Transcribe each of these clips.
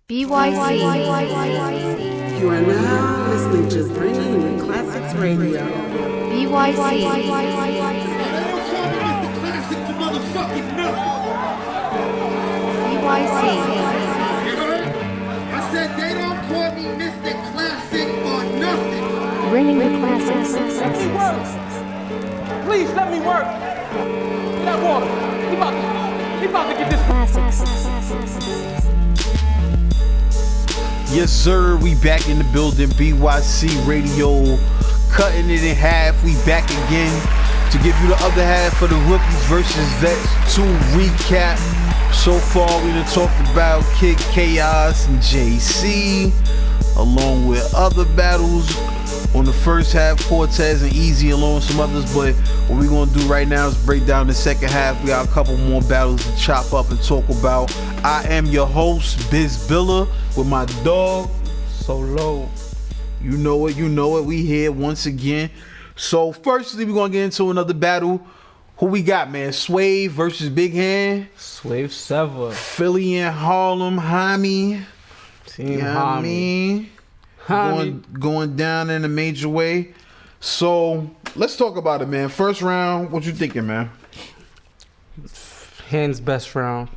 bYc. You are now listening to Bringing the Classics Radio. bYc. I said they don't call me Mr. Classic for nothing. Bringing the classics. Let me work. Please let me work. That water. He about to get this Classics. Yes, sir. We back in the building. bYc Radio, cutting it in half. We back again to give you the other half of the Rookies versus Vets 2 recap. So far, we done talked about Kid Chaos and JC, along with other battles on the first half, Cortez and Easy, along with some others. But what we're gonna do right now is break down the second half. We got a couple more battles to chop up and talk about. I am your host, Biz Billa, with my dog, Solo. You know it. We here once again. So firstly, we're gonna get into another battle. Who we got, man? Swave versus Big Hann. Swave Sevah. Philly and Harlem, homie. Team Homie. Homie. Going down in a major way. So let's talk about it, man. First round, what you thinking, man? Hand's best round.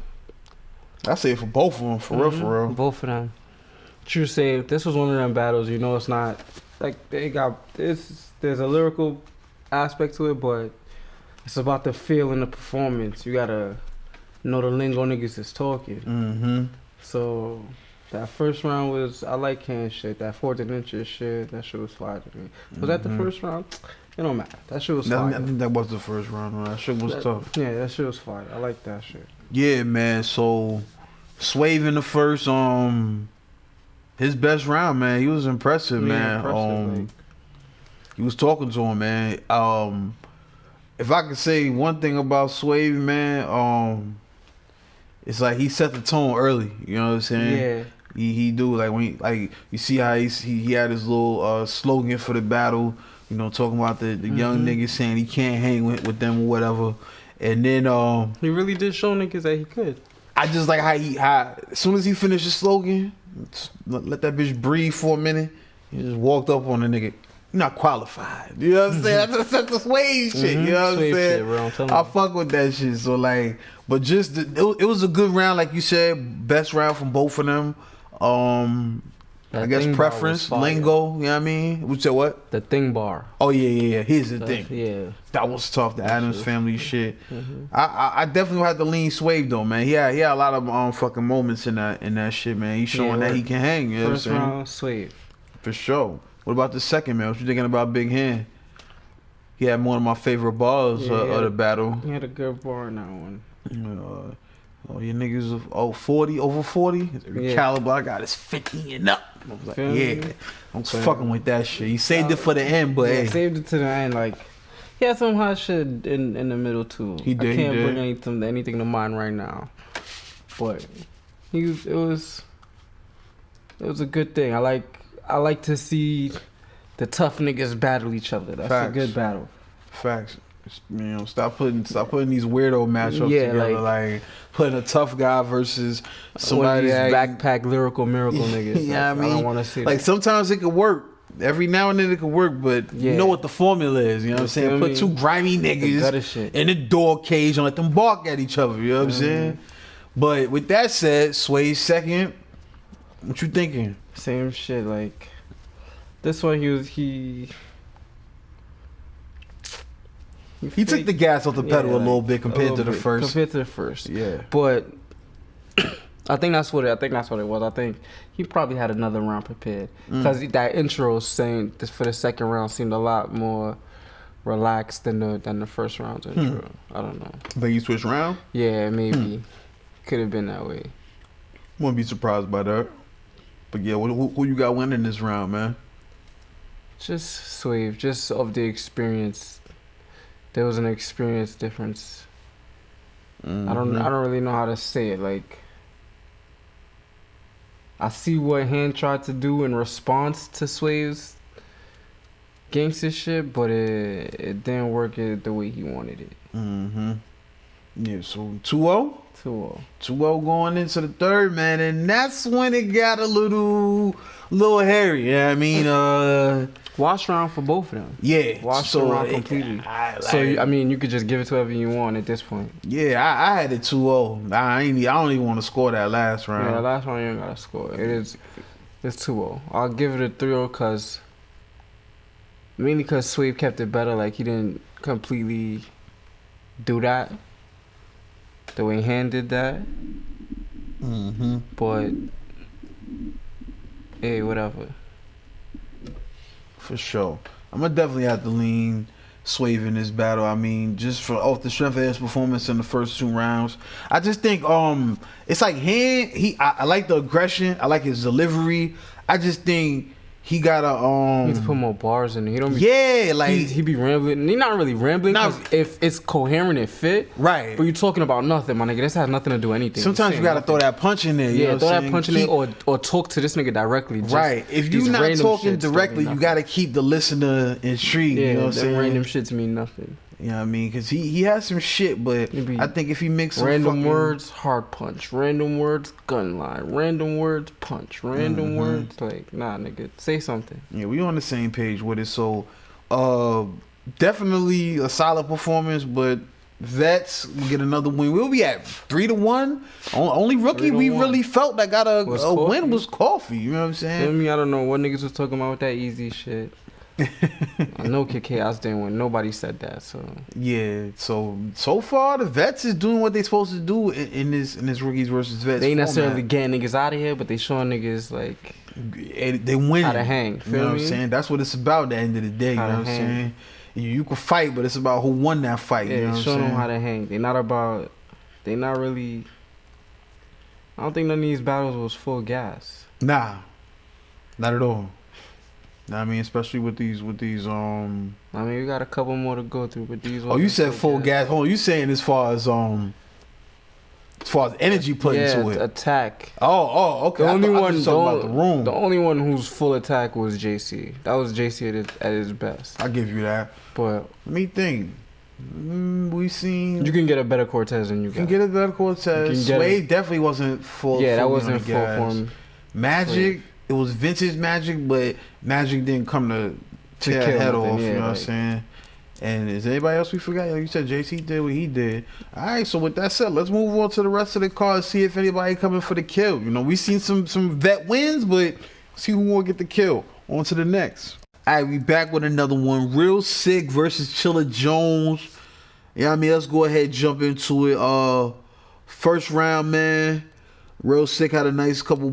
I say it for both of them, for real. Both of them. True say, this was one of them battles, it's not, like, there's a lyrical aspect to it, but it's about the feel and the performance. You gotta know the lingo niggas is talking. Mm-hmm. So that first round was, I like Hand shit. That 4th and inches shit, that shit was fire to me. Was that the first round? It don't matter. That shit was fire. I think that was the first round. That shit was tough. Yeah, that shit was fire. I like that shit. Yeah, man. So Swave in the first, his best round, man. He was impressive, man. He was talking to him, man. If I could say one thing about Swave, man, it's like he set the tone early. You know what I'm saying? Yeah. He do, like, when you see how he had his little slogan for the battle. Talking about the young niggas saying he can't hang with them or whatever. And then he really did show niggas that he could. I just like how as soon as he finished his slogan, let that bitch breathe for a minute. He just walked up on the nigga. You're not qualified. You know what I'm saying? That's the Swave shit. You know what I'm saying? I fuck with that shit. So like, but just it was a good round, like you said. Best round from both of them. I guess preference, lingo. You know what I mean? Which said what? The thing bar. Oh yeah. Here's the thing. Yeah. That was tough. The Addams Family shit. I definitely had to lean Swave though, man. He had a lot of fucking moments in that shit, man. He's showing that he can hang. You know First what I'm saying? round, Swave. For sure. What about the second, man? What you thinking about Big Hand? He had one of my favorite bars of the battle. He had a good bar in that one. Your niggas over 40. Every caliber I got is 50 and up. I was like, I'm fucking with that shit. He saved it for the end, but hey. Saved it to the end. Like, he had some hot shit in the middle too. He did. I can't bring anything to mind right now, but it was a good thing. I like to see the tough niggas battle each other. That's a good battle. Facts. Stop putting these weirdo matchups together. Like putting a tough guy versus somebody that backpack lyrical miracle niggas. Yeah, I don't want to see like that. Sometimes it could work. Every now and then it could work, but you know what the formula is. You know what I'm saying? Put two grimy niggas in the door cage and let them bark at each other. You know what I'm saying? But with that said, Sway's second. What you thinking? Same shit. Like this one, he took the gas off the pedal a little bit compared to the first. Yeah. But I think that's what it was. I think he probably had another round prepared because that intro saying this for the second round seemed a lot more relaxed than the first round's intro. I don't know. But you switched round? Yeah, maybe. Could have been that way. Wouldn't be surprised by that. But yeah, who you got winning this round, man? Just Swave, just of the experience. There was an experience difference. I don't really know how to say it. Like, I see what Hand tried to do in response to Swave's gangster shit, but it didn't work the way he wanted it. Yeah, so 2-0? 2-0. 2-0 going into the third, man, and that's when it got a little hairy. Yeah, I mean, Wash round for both of them. yeah, Wash so round completely. So You could just give it to whoever you want at this point. yeah, I had it 2-0. I don't even want to score that last round. Yeah, last round you ain't gotta score. It's 2-0. I'll give it a 3-0 mainly because Swave kept it better. Like he didn't completely do that the way Hann did that. Mm-hmm. But hey, whatever. For sure. I'm gonna definitely have to lean Swave in this battle. I mean, just for off the strength of his performance in the first 2 rounds. I just think it's like Hann, I like the aggression, I like his delivery. I just think he gotta He needs to put more bars in there. He don't be, yeah, like he be rambling. He not really rambling. Nah. 'Cause if it's coherent and fit, right. But you talking about nothing, my nigga. This has nothing to do with anything. Sometimes you gotta nothing. throw that punch in there. You know Yeah, what throw I'm that saying? punch in there or talk to this nigga directly. Just Right. If these you're not random talking shits don't directly, mean you nothing. gotta keep the listener intrigued. Yeah, you know what I'm them saying? random shits mean nothing. You know what I mean? Because he has some shit, but It be I think if he makes some Random fucking, words, hard punch. Random words, gun line. Random words, punch. Random words, like, nah, nigga, say something. Yeah, we on the same page with it. So, definitely a solid performance, but Vets get another win. We'll be at 3-1. Only rookie 3-1. we really felt that got a Coffee. win was Coffee. You know what I'm Feel saying? me? I don't know what niggas was talking about with that easy shit. I know Kid Chaos didn't win. Nobody said that, so. Yeah. So far the Vets is doing what they supposed to do in this rookies versus Vets. They ain't format. necessarily getting niggas out of here, but they showing niggas, like, They win. how to hang. You Feel know what me? I'm saying? That's what it's about at the end of the day. You know How to what I'm hang. saying? You can fight, but it's about who won that fight. Yeah, you know they what I'm showing them saying? how to hang. They not really. I don't think none of these battles was full gas. Nah, not at all. I mean, especially with these. I mean, we got a couple more to go through, but these. Oh, you said full gas. Hold on, you saying as far as energy put into it. Attack. Oh, okay. The I only thought- I one, was talking about the room. the only one who's full attack was JC. That was JC at his best. I give you that. But Let me think. We seen. you can get a better Cortez than you can got. get a better Cortez. You can get Swave definitely wasn't full. Yeah, that fully wasn't on full gas. form. Magic, it was vintage Magic, but Magic didn't come to tear kill head nothing, off. yeah, You know what I'm like- saying? And is anybody else we forgot? Like you said, JC did what he did. All right, so with that said, let's move on to the rest of the card. See if anybody coming for the kill. You know, we seen some vet wins, but see who will get the kill. On to the next. All right, we back with another one. Real Sihk versus Chilla Jones. Yeah, I mean, let's go ahead and jump into it. First round, man. Real Sihk had a nice couple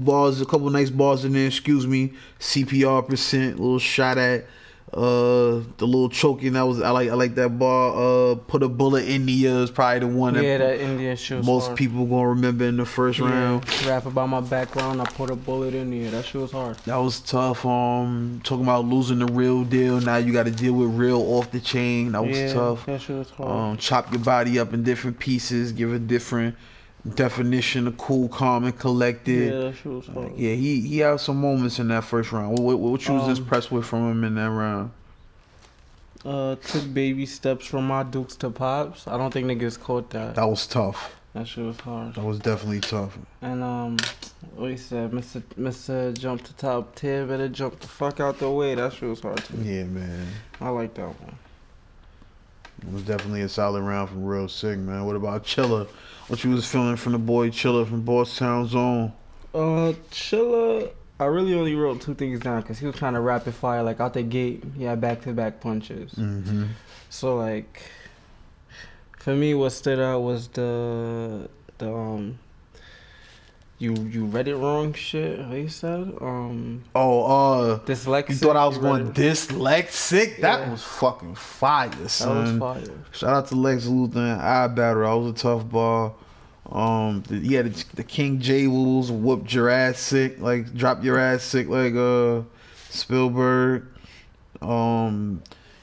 nice bars in there. Excuse me. CPR percent, little shot at the little choking. I like that bar. Put a bullet in the ear is probably the one Yeah, that that Indian shit was most hard. people gonna remember in the first round. Rap about my background. I put a bullet in there. That shit was hard. That was tough. Talking about losing the real deal. Now you got to deal with real off the chain. That was tough. That shit was hard. Chop your body up in different pieces. Give a different definition of cool, calm, and collected. Yeah, that shit was hard. Yeah, he had some moments in that first round. What you was impressed with from him in that round? Took baby steps from my dukes to pops. I don't think niggas caught that. That was tough. That shit was hard. That was definitely tough. And what he said, Mr. Jump to top tier, better jump the fuck out the way. That shit was hard too. Yeah, man. I like that one. It was definitely a solid round from Real Sihk, man. What about Chilla? What you was feeling from the boy Chilla from Boss Town Zone? Chilla, I really only wrote 2 things down because he was trying to rapid fire, like out the gate. He had back-to-back punches. Mm-hmm. So like, for me, what stood out was the you read it wrong shit. What you said? Dyslexic. You thought I was You read going it- dyslexic? That Yeah. was fucking fire, That son. was fire. Shout out to Lex Luthor and I Battle. That was a tough ball. Yeah, the King J rules, whoop your ass sick, like drop your ass sick, like Spielberg.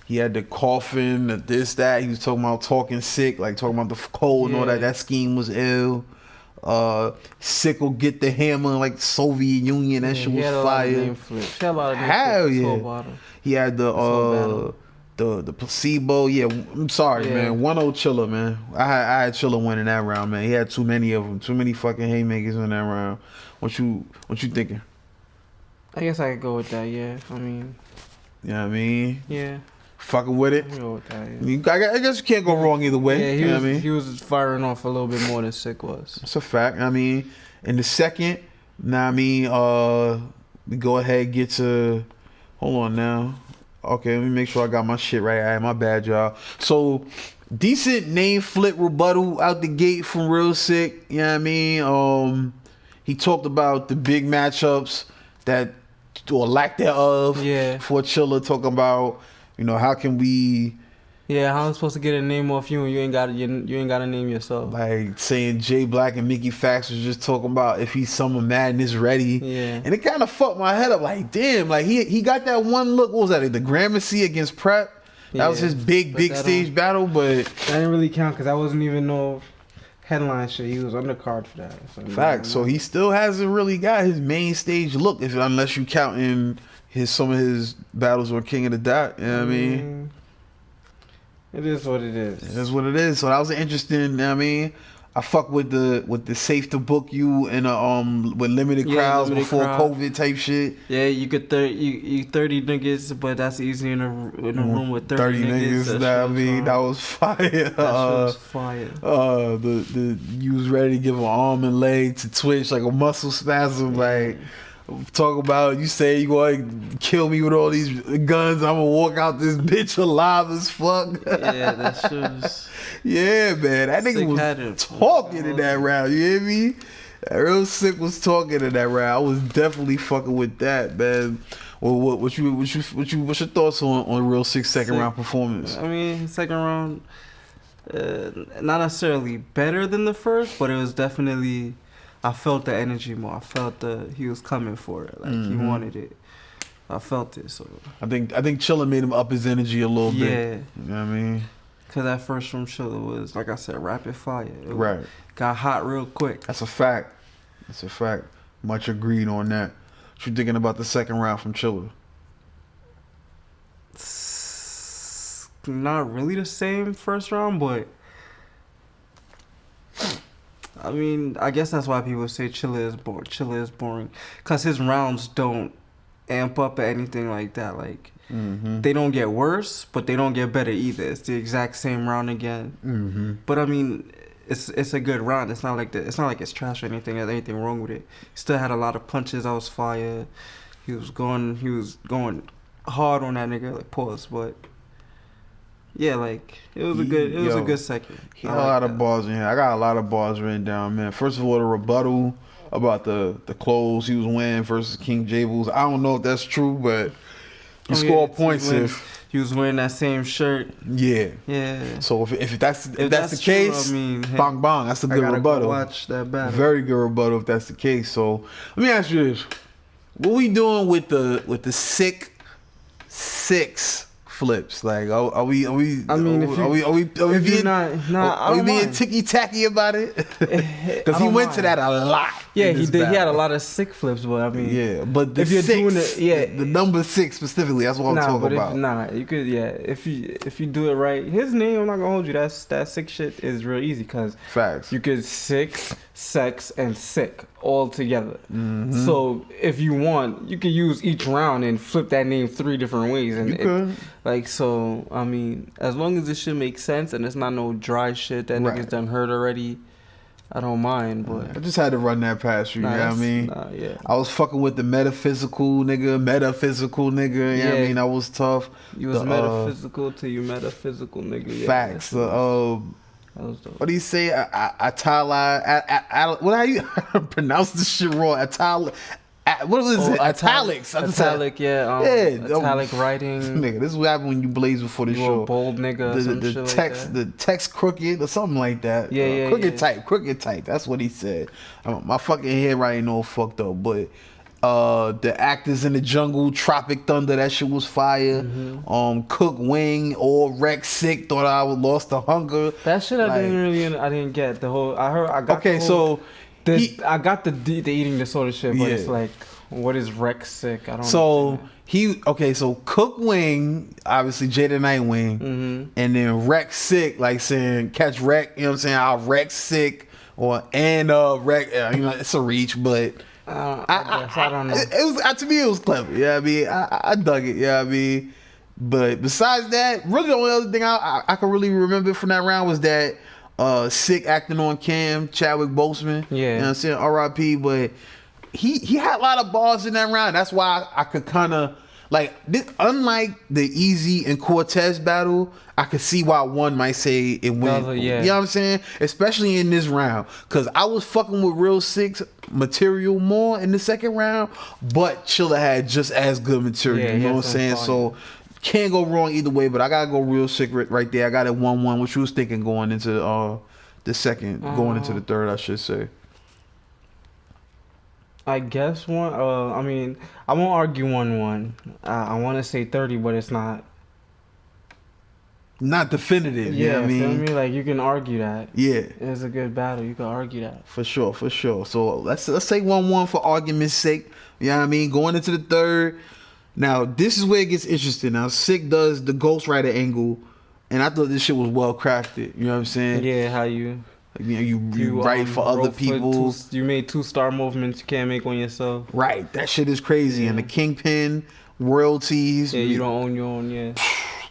He had the coffin, the this, that. He was talking about talking sick, like talking about the cold and all that. Yeah. That scheme was ill. Sick will get the hammer like Soviet Union. That shit he was had a lot of fire. name flips. He had a lot of name Hell flips this yeah. whole battle. He had whole the placebo. Yeah, I'm sorry, man. 1-0 Chilla, man. I had Chilla winning that round, man. He had too many of them. Too many fucking haymakers in that round. What you thinking? I guess I could go with that. Yeah, I mean. You know what I mean? Yeah. Fucking with it. I can go with that. Yeah. I guess you can't go wrong either way. Yeah, you know what I mean? he was firing off a little bit more than Sihk was. That's a fact. I mean, in the second, now I mean, we go ahead and get to. Hold on now. Okay, let me make sure I got my shit right. All right, my bad, y'all. So, decent name flip rebuttal out the gate from Real Sihk. You know what I mean? He talked about the big matchups that, or lack thereof, for Chilla. Talking about, you know, how can we. Yeah, how am I supposed to get a name off you and you ain't got to name yourself? Like saying Jay Black and Mickey Fax was just talking about if he's Summer Madness ready. Yeah. And it kind of fucked my head up. Like, damn, like he got that one look. What was that? Like the Gramercy against Prep. That was his big stage battle, but that didn't really count because that wasn't even no headline shit. He was undercard for that. Fact. So he still hasn't really got his main stage look, unless you counting some of his battles on King of the Dot. You know what I mean? It is what it is. It is what it is. So that was interesting. You know what I mean, I fuck with the safe to book you in a with limited crowds before COVID type shit. Yeah, you could 30 niggas, but that's easy in a room with 30 niggas. That was fire. That was fire. You was ready to give an arm and leg to twitch like a muscle spasm. Like, talk about you say you going to kill me with all these guns. I'm gonna walk out this bitch alive as fuck. Yeah, that shit was. Yeah, man, that nigga was talking in that round. You hear me? Real Sihk was talking in that round. I was definitely fucking with that, man. Well, what's your thoughts on Real Sikh's second round performance? I mean, second round, not necessarily better than the first, but it was definitely. I felt the energy more. I felt he was coming for it. Like he wanted it. I felt it. So I think Chilla made him up his energy a little bit. Yeah. You know what I mean? Cause that first from Chilla was, like I said, rapid fire. Right. Got hot real quick. That's a fact. Much agreed on that. What you thinking about the second round from Chilla? It's not really the same first round, but I mean, I guess that's why people say Chilla is boring. Chilla is boring. Because his rounds don't amp up or anything like that. Like, they don't get worse, but they don't get better either. It's the exact same round again. But, I mean, it's a good round. It's not like it's trash or anything. There's anything wrong with it. Still had a lot of punches. I was fire. He was going hard on that nigga. Like, pause, but... Yeah, like it was a good second. He had a lot of bars in here. I got a lot of bars written down, man. First of all, the rebuttal about the clothes he was wearing versus King Jables. I don't know if that's true, but he scored points if he was wearing that same shirt. Yeah. Yeah. So if that's the case, true, I mean, hey, bang bang, that's a good rebuttal. Watch that battle. Very good rebuttal if that's the case. So let me ask you this: what we doing with the Sihk six flips? Like, are we being ticky tacky about it? Because he went to that a lot. Yeah, he did. He had a lot of Sihk flips, but I mean, yeah, but the if you're doing it, the number 6 specifically, that's what I'm talking about. You could, if you do it right, his name, I'm not gonna hold you. That Sihk shit is real easy because facts. You could Six, Sex, and Sihk all together. So if you want, you could use each round and flip that name 3 different ways, and you could. Like, so, I mean, as long as this shit makes sense and it's not no dry shit that niggas done heard already, I don't mind, but... I just had to run that past you, you know what I mean? Yeah. I was fucking with the metaphysical nigga, you know what I mean? That was tough. You was metaphysical till you metaphysical nigga, yeah. Facts. What do you say? Atala... What how you pronounce this shit wrong? What was it? Italics. Italic, italic writing. Nigga, this is what happened when you blaze before the show. A bold nigga. The text crooked or something like that. Crooked type. That's what he said. My fucking handwriting all fucked up, but the actors in the jungle, Tropic Thunder, that shit was fire. Cook Wing or Rex Sick thought I was lost to hunger. That shit I didn't get the whole. I got. Okay, so I got the eating disorder shit, but it's Yeah. like, what is Rex Sick? I don't. So so Cook Wing, obviously Jada Nitewing, and then Rex Sick, like saying catch Wreck, you know what I'm saying? I'll Rex Sick Wreck, it's a reach, but I don't know. It was to me it was clever. Yeah, I mean, I dug it. Yeah, I mean, but besides that, really the only other thing I could really remember from that round was that Sick acting on Cam, Chadwick Boseman. Yeah, you know what I'm saying? R.I.P. But he had a lot of bars in that round. That's why I could kind of like this, unlike the Easy and Cortez battle, I could see why one might say it went. Yeah. You know what I'm saying? Especially in this round, because I was fucking with Real Sick's material more in the second round, but Chilla had just as good material. Yeah, you know what I'm saying? So can't go wrong either way. But I gotta go Real Sick right there. I got it 1-1, which you was thinking going into the second, going into the third, I should say. I guess one. I mean, I won't argue 1-1. I want to say 30, but it's not. Not definitive. Yeah, you know what I feel mean? me? Like you can argue that. Yeah, It's a good battle. You can argue that. for sure. So let's say 1-1 for argument's sake. You know what I mean? Going into the third. Now this is where it gets interesting. Now Sick does the Ghost Rider angle, and I thought this shit was well crafted. You know what I'm saying? Yeah, how you. Like, you write for other wrote people. You made 2-star movements you can't make on yourself. Right, that shit is crazy. And the Kingpin royalties. Yeah, you don't own your own. Yeah.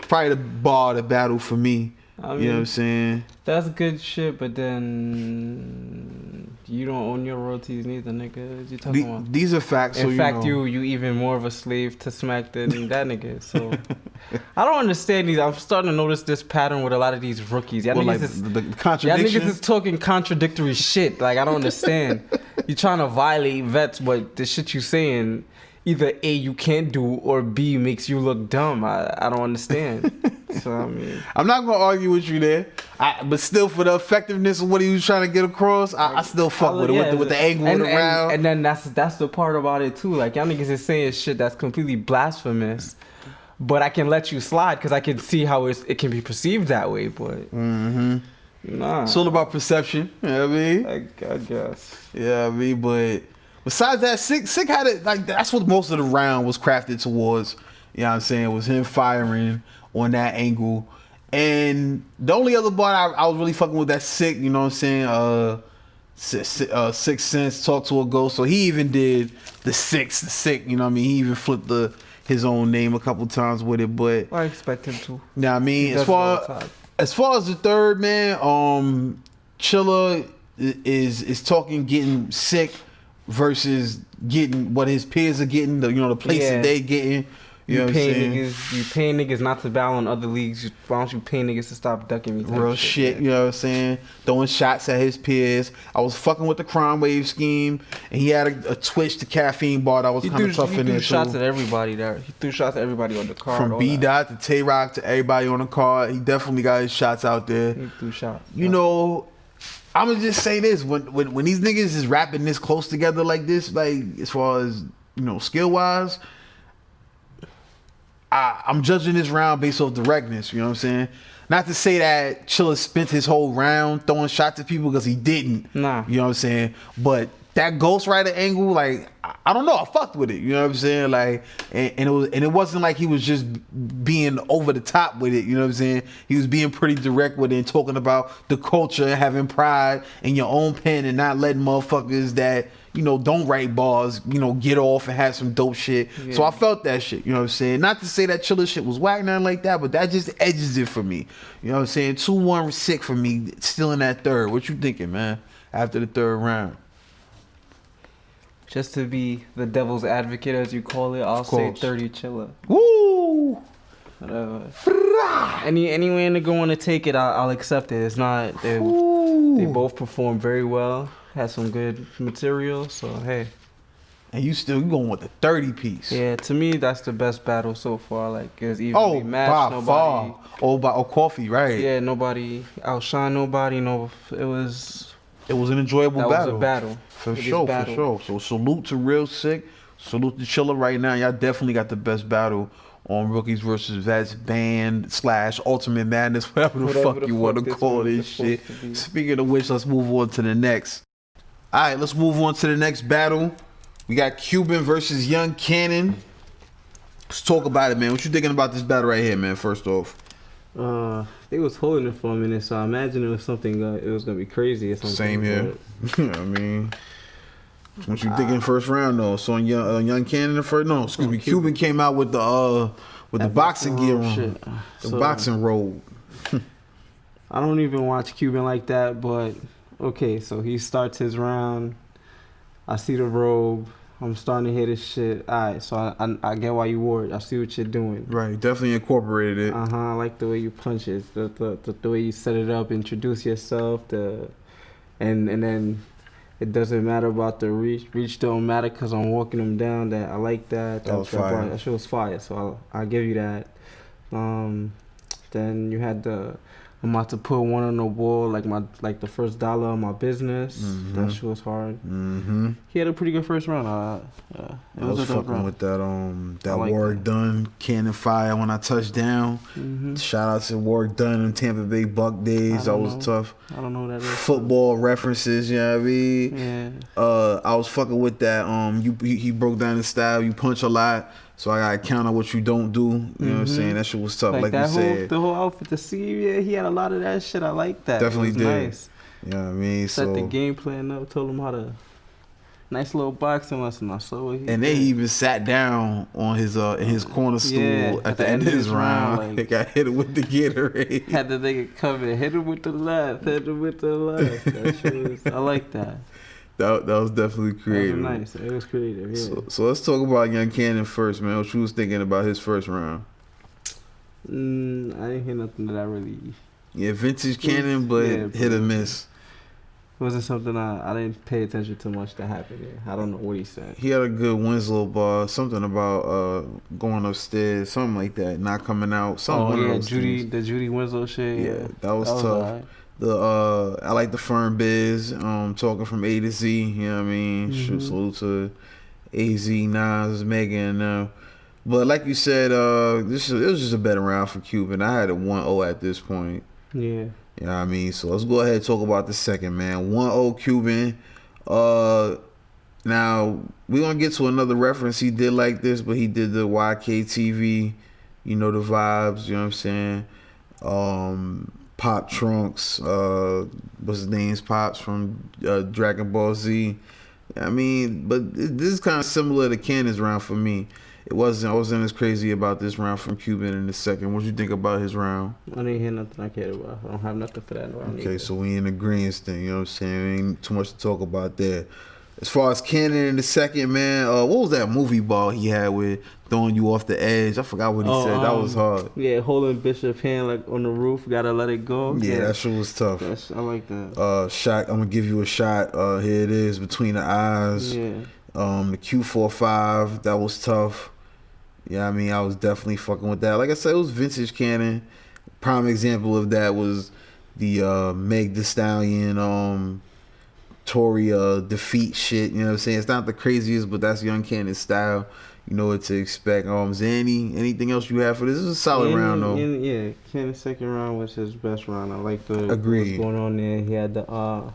Probably the bar of the battle for me. I You mean, know what I'm saying? that's good shit, but then you don't own your royalties neither, nigga. You talking about? These are facts. In so fact, you know. you even more of a slave to Smack than that nigga. So I don't understand these. I'm starting to notice this pattern with a lot of these rookies. Y'all Well, niggas like is, the y'all contradiction. niggas is talking contradictory shit. Like I don't understand. You trying to violate vets, but the shit you saying, either A, you can't do, or B, makes you look dumb. I don't understand. So I mean, I'm not gonna argue with you there, but still, for the effectiveness of what he was trying to get across, I still fuck with it with the angle of the round. And then that's the part about it too. Like y'all niggas is saying shit that's completely blasphemous, but I can let you slide because I can see how it can be perceived that way. But nah, It's all about perception. You know what I mean? I guess. Yeah, I mean, but besides that, Sick had it like that's what most of the round was crafted towards. You know what I'm saying? Was him firing on that angle. And the only other bar I was really fucking with that Sick, you know what I'm saying? Sixth Sense, Talk to a Ghost. So he even did the Sick, you know what I mean? He even flipped his own name a couple times with it. But I expect him to. now I mean, He as does it all the far time. as far as the third man, Chilla is talking getting Sick versus getting what his peers are getting, the place Yeah. that they getting. You know what I'm saying? You paying niggas not to battle in other leagues. Why don't you pay niggas to stop ducking me? type Real shit, man. you know what I'm saying? Throwing shots at his peers. I was fucking with the crime wave scheme, and he had a twitch to caffeine bar that was He kind threw, of tough he in threw there shots too. at everybody there. He threw shots at everybody on the card. From all B that. Dot to Tay Rock to everybody on the card, he definitely got his shots out there. He threw shots. You know, I'm gonna just say this: when these niggas is rapping this close together like this, like as far as skill wise, I'm judging this round based off directness. You know what I'm saying? Not to say that Chilla spent his whole round throwing shots at people, because he didn't. Nah. You know what I'm saying? But that Ghost Rider angle, like, I don't know, I fucked with it. You know what I'm saying? Like, and it wasn't like he was just being over the top with it. You know what I'm saying? He was being pretty direct with it and talking about the culture, having pride in your own pen, and not letting motherfuckers that don't write bars, get off and have some dope shit. Yeah. So I felt that shit, you know what I'm saying? Not to say that Chilla shit was whack, nothing like that, but that just edges it for me. You know what I'm saying? 2-1 Sick for me, still in that third. What you thinking, man, after the third round? Just to be the devil's advocate, as you call it, I'll say course. 30 Chilla. Woo! Whatever. Any way in to go on to take it, I'll accept it. It's not. They both performed very well. Had some good material. So hey. And you going with the 30 piece? Yeah, to me that's the best battle so far. Like it's evenly Oh, matched. by Nobody. far. Oh, coffee, right? Yeah, nobody outshine nobody. No, it was an enjoyable that battle. was a battle. For Biggest sure, battle. for sure. So salute to Real Sihk. Salute to Chilla right now. Y'all definitely got the best battle on Rookies versus Vets Band / Ultimate Madness, whatever the fuck you want to this call one this is supposed shit. to be. Speaking of which, let's move on to the next. All right, let's move on to the next battle. We got Quban versus Young Kannon. Let's talk about it, man. What you thinking about this battle right here, man? First off, they was holding it for a minute, so I imagine it was something. It was gonna be crazy or something. same here. I mean, what you thinking first round though? So on Young Kannon the first? No, excuse me. Quban came out with the boxing gear on, the boxing robe. I don't even watch Quban like that, but okay. So he starts his round. I see the robe. I'm starting to hear this shit. All right, so I get why you wore it. I see what you're doing. Right, definitely incorporated it. I like the way you punch it, the way you set it up, introduce yourself, and then it doesn't matter about the reach. Reach don't matter because I'm walking them down. That I like that. That was fire. That shit was fire. So I'll give you that. Then you had I'm about to put one on the wall, like the first dollar of my business. That shit was hard. He had a pretty good first round. I was fucking with that like work that. Done cannon fire when I touched down. Shout out to work done in Tampa Bay Buck days. That was tough. I don't know what that is. Football references, you know what I mean? Yeah. I was fucking with that. He broke down the style. You punch a lot. So I gotta counter what you don't do. You know what I'm saying? That shit was tough, like you said. The whole outfit, the sleeve, yeah, he had a lot of that shit. I like that. Definitely did. Nice. You know what I mean? Set the game plan up, told him how to. Nice little boxing lesson. I saw what he and then he even sat down on his in his corner stool at the end of his round. Like, got hit him with the Gatorade. Had the nigga come and hit him with the left, hit him with the left. That shit was, I like that. That was definitely creative. That was nice. It was creative, yeah. So let's talk about Young Kannon first, man. What you was thinking about his first round? I didn't hear nothing that I really... Yeah, vintage Kannon, but hit or miss. It wasn't something I didn't pay attention to much that happened there. I don't know what he said. He had a good Winslow bar, something about going upstairs, something like that, not coming out. The Judy Winslow shit. Yeah, that was tough. Right. I like the firm biz, talking from A to Z, you know what I mean? Salute to AZ, Nas, Megan, but like you said, it was just a better round for Quban. I had a 1-0 at this point. Yeah. You know what I mean? So let's go ahead and talk about the second, man. 1-0 Quban. Now, we're going to get to another reference he did like this, but he did the YK TV, you know, the vibes, you know what I'm saying? Pop Trunks, what's his name's Pops from Dragon Ball Z. I mean, but this is kind of similar to Cannon's round for me. I wasn't as crazy about this round from Quban in the second. What did you think about his round? I didn't hear nothing I cared about. I don't have nothing for that round. Okay, either. so we in agreement then, you know what I'm saying? Ain't too much to talk about there. As far as Kannon in the second, man, what was that movie ball he had with throwing you off the edge? I forgot what he said. That was hard. Yeah, holding Bishop's hand like on the roof, gotta let it go. Yeah, that shit was tough. I like that. Shot, I'm gonna give you a shot. Here it is, between the eyes. Yeah. The Q45, that was tough. Yeah, I mean, I was definitely fucking with that. Like I said, it was vintage Kannon. Prime example of that was the Meg Thee Stallion, Tory defeat shit. You know what I'm saying? It's not the craziest, but that's Young Cannon's style. You know what to expect. Is there anything else you have for this? This is a solid round though. Yeah, Cannon's second round was his best round. I like what's going on there. He had the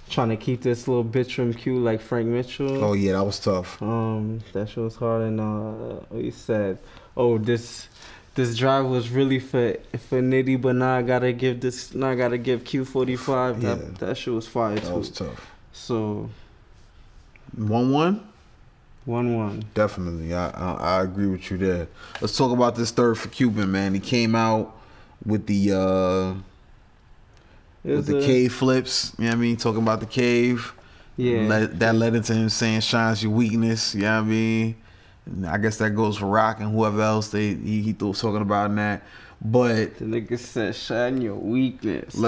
trying to keep this little bitch from Q like Frank Mitchell. Oh yeah, that was tough. That shit was hard. And he said, "Oh, this drive was really for Nitty, but now I gotta give Q45." Yeah. That shit was fire too. That was tough. So 1-1. 1-1. Definitely, I agree with you there. Let's talk about this third for Quban, man. He came out with the cave flips. You know what I mean? Talking about the cave. Yeah. That led into him saying shines your weakness. You know what I mean? And I guess that goes for Rock and whoever else he was talking about in that. But the nigga said shine your weakness. He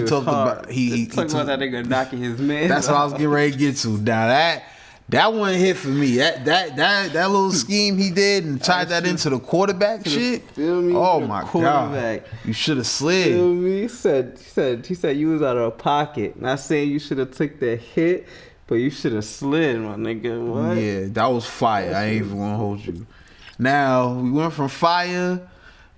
talked about that nigga knocking his man. That's what I was getting ready to get to. Now that one hit for me. That little scheme he did and tied that into the quarterback shit. Feel me? Oh my god! You should have slid. Feel me? He said you was out of pocket. Not saying you should have took the hit, but you should have slid, my nigga. What? Yeah, that was fire. I ain't even gonna hold you. Now we went from fire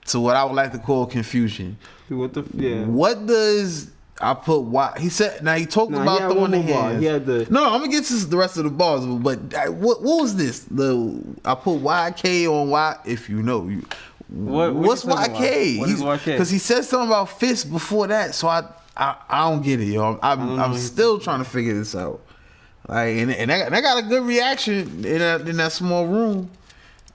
to what I would like to call confusion. What does I put why he said. Now he talked Nah, he about had throwing one the more bar. hands. He had the- No, I'm gonna get to the rest of the bars, but what was this? I put YK on Y. If you know you. What's you talking YK? about? What is YK? Because he said something about fist before that, so I don't get it, yo. I'm still trying to figure this out. Like, and I got a good reaction in that small room.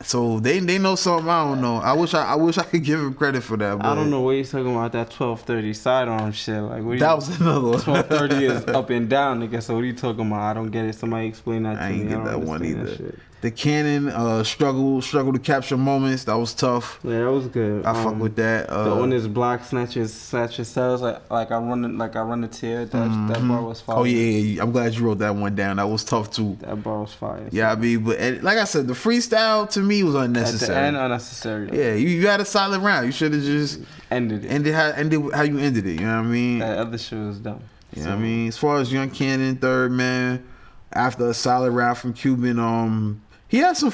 So they know something I don't know. I wish I could give him credit for that. But I don't know what he's talking about, that 1230 sidearm shit. Like, what that was another one. 1230 is up and down, nigga. So what are you talking about? I don't get it. Somebody explain that to I me. ain't get don't that one understand either. that shit. The Kannon struggle to capture moments. That was tough. Yeah, that was good. I fuck with that. The one is block snatches cells like I run the tier. That bar was fire. Oh yeah, I'm glad you wrote that one down. That was tough too. That bar was fire. Yeah, I mean, but like I said, the freestyle to me was unnecessary. At the end, unnecessary. Yeah, you had a solid round. You should have just Ended it. ended how you ended it. You know what I mean? That other shit was dumb. You know what I mean? As far as Young Kannon, third man, after a solid round from Quban, he had some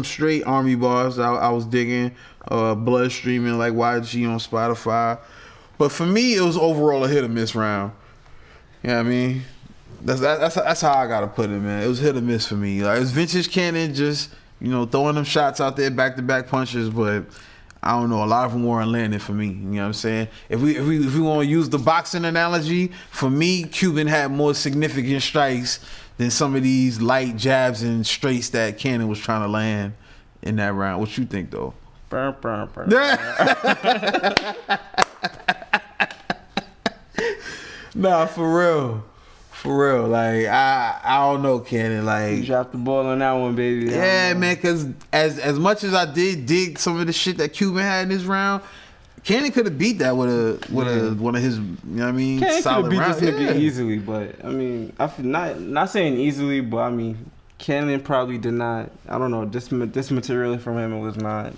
straight army bars I was digging. Blood streaming like YG on Spotify. But for me, it was overall a hit or miss round. You know what I mean? That's how I gotta put it, man. It was hit or miss for me. Like, it was vintage Kannon, just throwing them shots out there, back to back punches, but I don't know. A lot of them weren't landing for me. You know what I'm saying? If we want to use the boxing analogy, for me, Quban had more significant strikes than some of these light jabs and straights that Kannon was trying to land in that round. What you think, though? Nah, for real. Like, I don't know, Kannon. Like, You dropped the ball on that one, baby. yeah, man. Because as much as I did dig some of the shit that Quban had in this round, Kannon could have beat that with one of his, you know what I mean, Kannon could have solid beat rounds. this nigga easily, but I mean, not saying easily, but I mean, Kannon probably did not. I don't know. This material from him, it was not.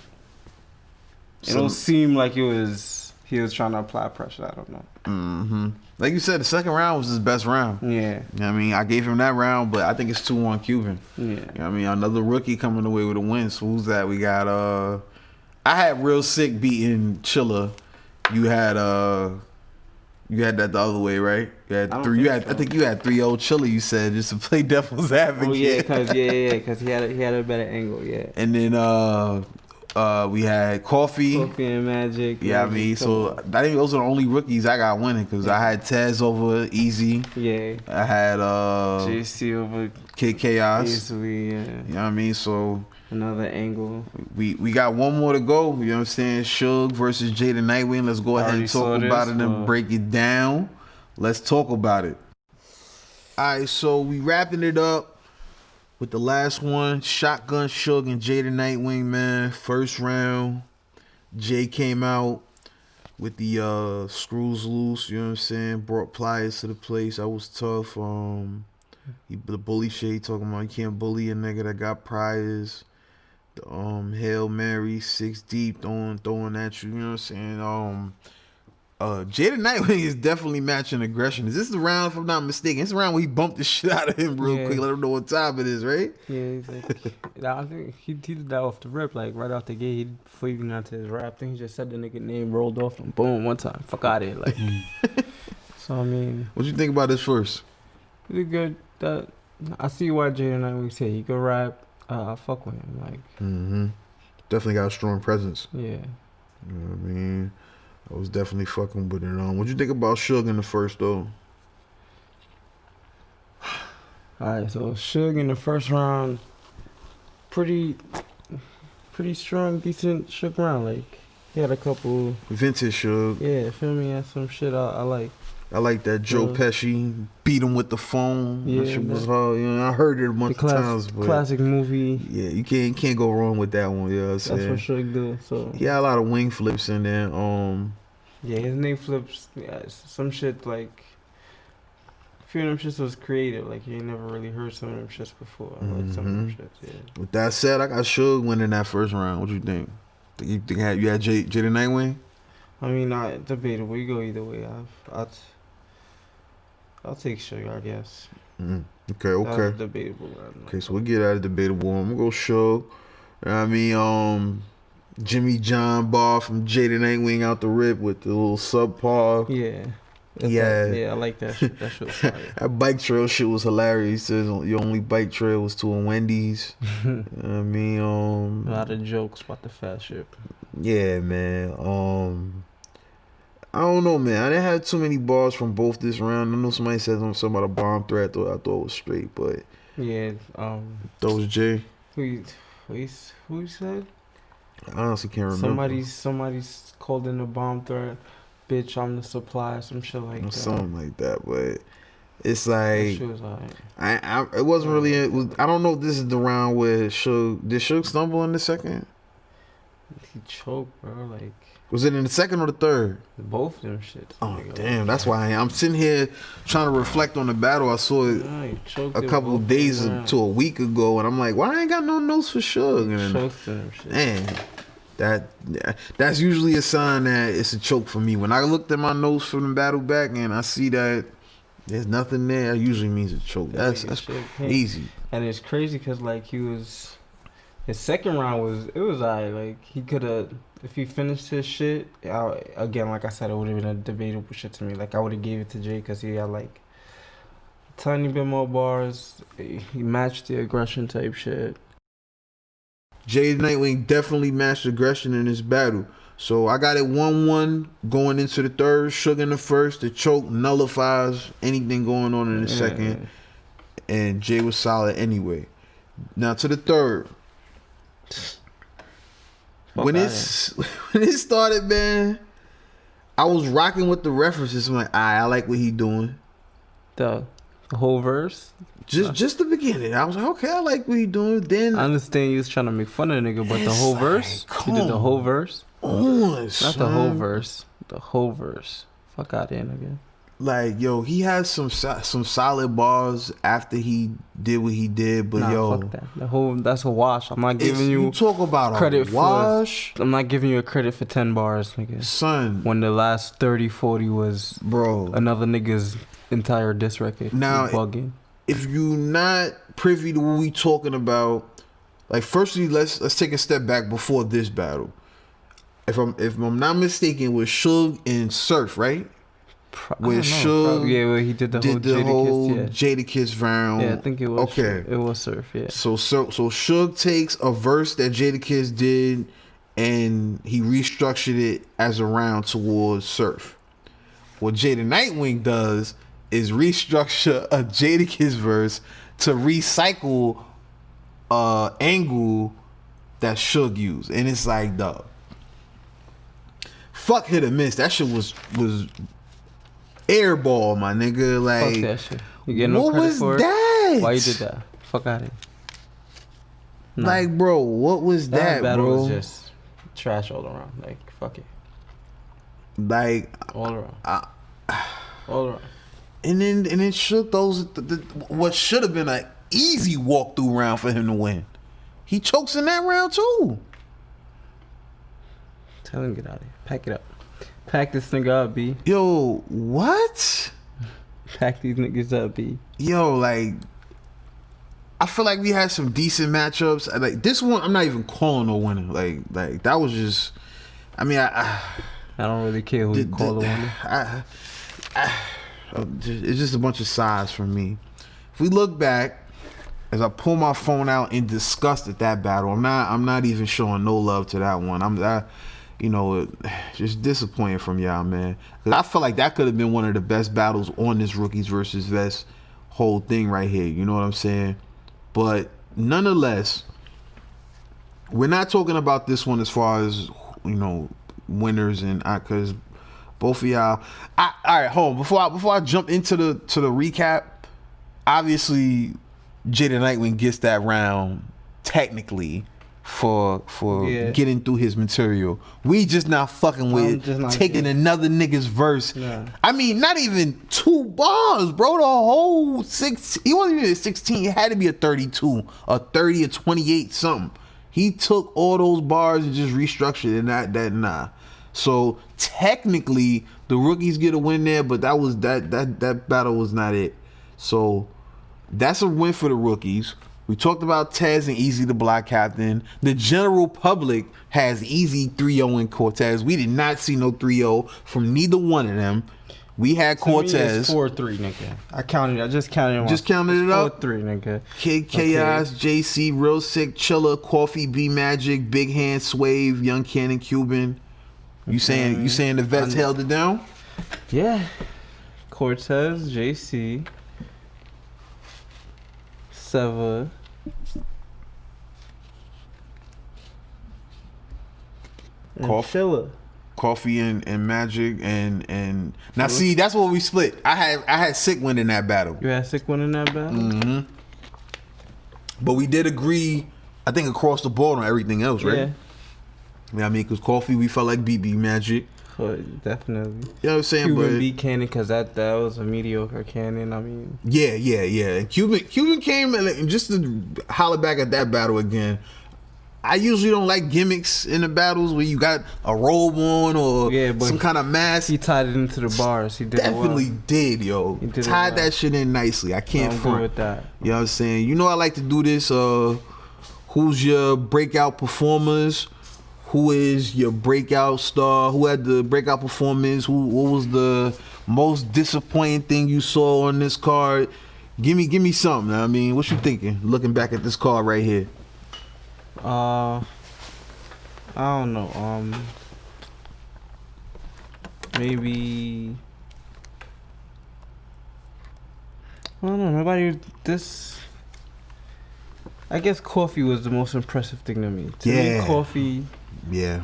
It don't seem like he was trying to apply pressure. I don't know. Mm-hmm. Like you said, the second round was his best round. Yeah. You know what I mean? I gave him that round, but I think it's 2-1 Quban. Yeah. You know what I mean? Another rookie coming away with a win. So who's that? We got I had Real Sihk beating Chilla. You had that the other way, right? You had three. I think you had 3-0 Chilla. You said, just to play devil's advocate. Oh yeah, cause he had a better angle. Yeah. And then we had Coffee and Magic. Yeah, I mean, so I think those are the only rookies I got winning because I had Tez over Easy. Yeah. I had JC over Kid Chaos. Easily. Yeah. You know what I mean? So another angle. We got one more to go. You know what I'm saying? Suge versus Jada Nitewing. Let's go ahead and talk about it and break it down. Let's talk about it. All right, so we wrapping it up with the last one. Shotgun Suge and Jada Nitewing, man. First round. Jay came out with the screws loose. You know what I'm saying? Brought pliers to the place. That was tough. The bully shit talking about you can't bully a nigga that got priors. Hail Mary, 6 deep, throwing at you. You know what I'm saying? Jada Nitewing is definitely matching aggression. Is this the round, if I'm not mistaken? It's the round where he bumped the shit out of him real quick. Let him know what time it is, right? Yeah, he's like, I think he did that off the rip, like right out the gate. He before even got to his rap thing, he just said the nigga name, rolled off, and boom, one time, fuck out of here, like. So I mean, what you think about this first? Pretty good. That I see why Jada Nitewing said he could rap. I fuck with him, like. Definitely got a strong presence. Yeah. You know what I mean? I was definitely fucking with it. What you think about Suge in the first though? Alright, so Suge in the first round, pretty strong, decent Suge round. Like he had a couple vintage Suge. Yeah, feel me? Had some shit I like. I like that Joe Pesci beat him with the phone. Yeah, that shit was hard. You know, I heard it a bunch of times. But classic movie. Yeah, you can't go wrong with that one. You know what I'm saying? That's what Suge do. So he had a lot of wing flips in there. Yeah, his name flips. Yeah, some shit like. A few of them shits was creative. Like you ain't never really heard some of them shits before. I like some of them shits. Yeah. With that said, I got Suge winning that first round. What you think? You had Jada Nitewing? I mean, not debatable. You go either way. I'll take Suge, I guess. Okay. That's debatable. Okay, so we'll get out of debatable. I'm gonna go Suge. You know what I mean, Jimmy John bar from Jada Nitewing out the rip with the little subpar. Yeah. Yeah, I like that shit. That shit was fire. That bike trail shit was hilarious. Your only bike trail was to a Wendy's. You know what I mean, A lot of jokes about the fat shit. yeah, man. I don't know, man. I didn't have too many bars from both this round. I know somebody said something about a bomb threat. I thought it was straight, but Yeah, that was Jay. who you said? I honestly can't remember. Somebody's called in a bomb threat. Bitch, I'm the supply, some shit like that. Something like that, but it's That like shit was alright. it wasn't really. I don't know if this is the round where Suge did Suge stumble in the second. He choked, bro. Like Was it in the second or the third? both of them shits. Oh nigga. damn, that's why I'm sitting here trying to reflect on the battle. I saw it Nah, he choked a it couple both of days around. to a week ago, and I'm like, why I ain't got no notes for Suge? And Choked them shit. man, that's usually a sign that it's a choke for me. When I looked at my notes from the battle back and I see that there's nothing there, it usually means a choke. Yeah, That's shit. crazy. And it's crazy because like his second round was alright. Like he could have, if he finished his shit, again, like I said, it would have been a debatable shit to me. Like I would have gave it to Jay because he had like a tiny bit more bars. He matched the aggression type shit. Jay Nitewing definitely matched aggression in this battle. So I got it 1-1 going into the third. Suge in the first. The choke nullifies anything going on in the second. And Jay was solid anyway. Now to the third. When it started, man, I was rocking with the references. I'm like, I like what he doing. The whole verse. Just the beginning. I was like, okay, I like what he doing. Then I understand you was trying to make fun of the nigga, but the It's whole like, verse. You did the whole verse. on, Not the whole verse. The whole verse. Fuck out here, nigga. Like, yo, he had some solid bars after he did what he did, but Nah, yo, fuck that. That's a wash. I'm not if giving you you talk about credit a wash, I'm not giving you a credit for 10 bars, nigga. son, When the last 30, 40 was bro. another nigga's entire diss record. Now, You bugging. If you not privy to what we talking about, like, firstly, let's take a step back before this battle. If I'm not mistaken, with Suge and Surf, right? Where Suge where he did the whole Jadakiss round. Yeah, I think it was. Okay, It was Surf. Yeah. So Suge takes a verse that Jadakiss did, and he restructured it as a round towards Surf. What Jada Nitewing does is restructure a Jadakiss verse to recycle angle that Suge used, and it's like, dog, fuck hit or miss. That shit was airball, my nigga. Like, Fuck that shit. You get no what credit was for that? it. Why you did that? Fuck out of here. Nah. Like, bro, what was that, battle bro? was just trash all around. Like, fuck it. Like, All around. All around. and then shook those what should have been an easy walkthrough round for him to win. He chokes in that round too. Tell him to get out of here. Pack it up. Pack this nigga up, B. Yo, what? Pack these niggas up, B. Yo, like, I feel like we had some decent matchups. Like, this one, I'm not even calling a winner. Like that was just. I mean, I don't really care who you call the winner. It's just a bunch of sides for me. If we look back, as I pull my phone out in disgust at that battle, I'm not even showing no love to that one. Just disappointed from y'all, man. Cause I feel like that could have been one of the best battles on this Rookies versus Vets whole thing right here. You know what I'm saying? But nonetheless, we're not talking about this one as far as, winners, and because both of y'all. All right, hold on. Before I jump into the recap, obviously Jada Nitewing gets that round technically for getting through his material. We just not fucking with taking another nigga's verse. Yeah. I mean, not even 2 bars, bro. The whole 6. He wasn't even a 16. It had to be a 32, a 30, a 28, something. He took all those bars and just restructured it. Nah. So technically, the Rookies get a win there, but that battle was not it. So that's a win for the Rookies. We talked about Tez and Easy the block captain. The general public has Easy 3-0 in Cortez. We did not see no 3-0 from neither one of them. We had Cortez. 4-3, nigga. I just counted. Just counted it up. 4-3, nigga. Kid Chaos, JC, Real Sihk Chilla, Coffee, B Magic, Big Hand, Swave, Young Kannon, Quban. You saying the vets held it down? Yeah. Cortez, JC, Sevah, and Chilla. Coffee and Magic and now see, that's what we split. I had Sihk winning that battle. You had Sihk winning that battle? Mm-hmm. But we did agree, I think, across the board on everything else, right? Yeah. You know what I mean? Because Coffee, we felt like BB Magic. Definitely. You know what I'm saying? Quban but beat Kannon because that was a mediocre Kannon. I mean, yeah. And Quban came and just to holler back at that battle again. I usually don't like gimmicks in the battles where you got a robe on or some kind of mask. He tied it into the bars. He did definitely did, yo. He did tied that shit in nicely. I can't front with that. You know what I'm saying? You know I like to do this. Who's your breakout performers? Who is your breakout star? Who had the breakout performance? What was the most disappointing thing you saw on this card? Give me something. I mean, what you thinking? Looking back at this card right here. I don't know. Maybe I don't know. Nobody. I guess Coffee was the most impressive thing to me. To me, Coffee. Yeah.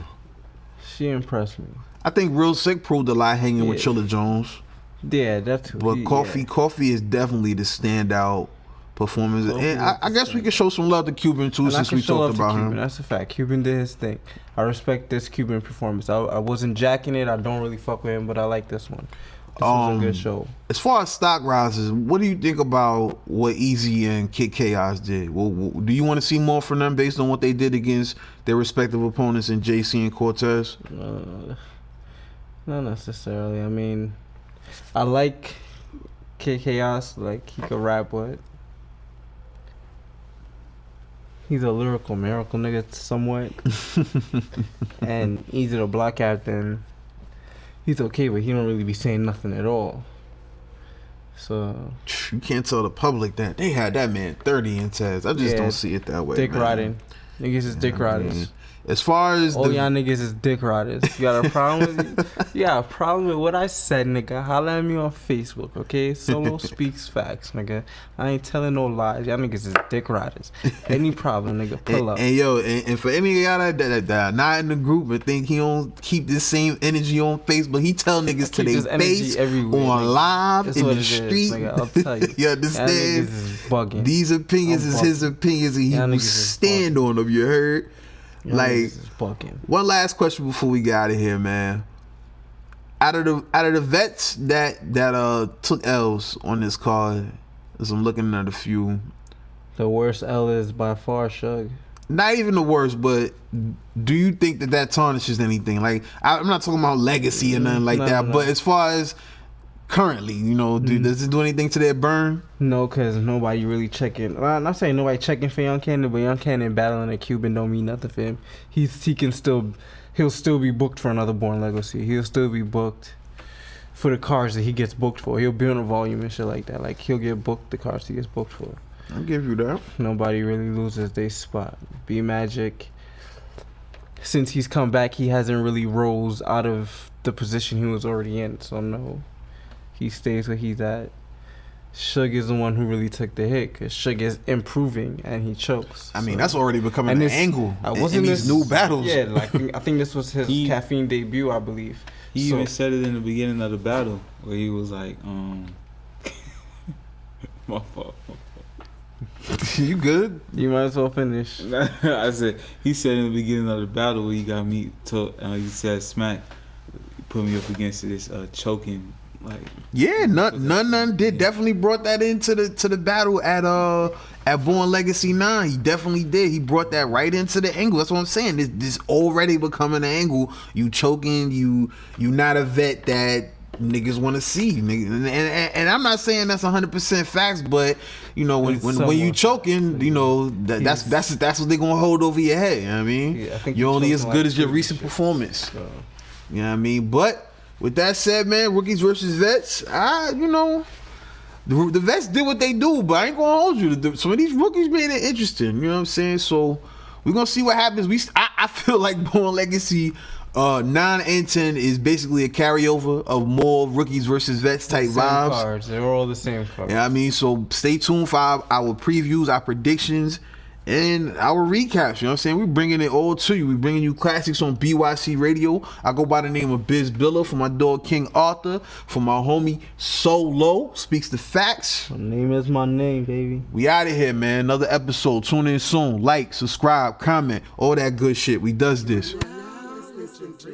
She impressed me. I think Real Sihk proved a lot hanging with Chilla Jones. Yeah, that's. But Coffee is definitely the standout performance, and I guess we can show some love to Quban too, since we talked about him. That's a fact. Quban did his thing. I respect this Quban performance. I wasn't jacking it. I don't really fuck with him, but I like this one. This was a good show. As far as stock rises, what do you think about what Easy and Kid Chaos did? Do you want to see more from them based on what they did against their respective opponents in JC and Cortez? Not necessarily. I mean, I like Kid Chaos. Like, he could rap, but he's a lyrical miracle nigga somewhat. And Easy the block captain, he's okay, but he don't really be saying nothing at all. So you can't tell the public that they had that man 30 in Taz. I just don't see it that way. Dick riding. Niggas is dick riders. As far as all y'all niggas is dick riders. You got a problem with it? You got a problem with what I said, nigga? Holla at me on Facebook, okay? Solo speaks facts, nigga. I ain't telling no lies. Y'all niggas is dick riders. Any problem, nigga, pull up. And for any of y'all that are not in the group but think he don't keep this same energy on Facebook, he tell niggas to their face on nigga. live That's in the street. street. Nigga, I'll tell you. You understand? Y'all niggas is bugging. These opinions is his opinions, and he will stand on them. You heard? Like, one last question before we get out of here, man. Out of the vets that took L's on this card, as I'm looking at a few, the worst L is by far Suge. Not even the worst, but do you think that tarnishes anything? Like, I'm not talking about legacy or nothing like that, but as far as currently, you know, does it do anything to their burn? No, because nobody really checking. Well, I'm not saying nobody checking for Young Kannon, but Young Kannon battling a Quban don't mean nothing for him. He'll still be booked for another Born Legacy. He'll still be booked for the cars that he gets booked for. He'll be on a volume and shit like that. Like, he'll get booked the cars he gets booked for. I'll give you that. Nobody really loses their spot. B Magic, since he's come back, he hasn't really rose out of the position he was already in. So no, he stays where he's at. Suge is the one who really took the hit, because Suge is improving and he chokes. I mean, that's already becoming an angle in these new battles. Yeah, like I think this was his caffeine debut, I believe. He even said it in the beginning of the battle, where he was like, my fault. You good? You might as well finish. I said, he said in the beginning of the battle where he got me to, he said, Smack, put me up against this choking. Like, yeah, none did. Definitely brought that into the battle at Born Legacy 9. He definitely did. He brought that right into the angle. That's what I'm saying. This already becoming an angle. You choking. You not a vet that niggas want to see. And I'm not saying that's 100% facts, but you know when you choking, you know that's what they gonna hold over your head. You know what I mean? Yeah, I think you're only as good as your recent performance. So. You know what I mean? But with that said, man, rookies versus vets. You know, the vets did what they do, but I ain't gonna hold you. Some of these rookies made it interesting. You know what I'm saying? So we're gonna see what happens. I feel like Born Legacy 9 and 10 is basically a carryover of more rookies versus vets type Same vibes. cards. They're all the same cards. Yeah, I mean, so stay tuned for our previews, our predictions, and our recaps. You know what I'm saying? We're bringing it all to you. We're bringing you classics on bYc Radio. I go by the name of Biz Billa, for my dog King Arthur, for my homie Solo, speaks the facts. My name is my name, baby. We out of here, man. Another episode. Tune in soon. Like, subscribe, comment, all that good shit. We does this. Listening to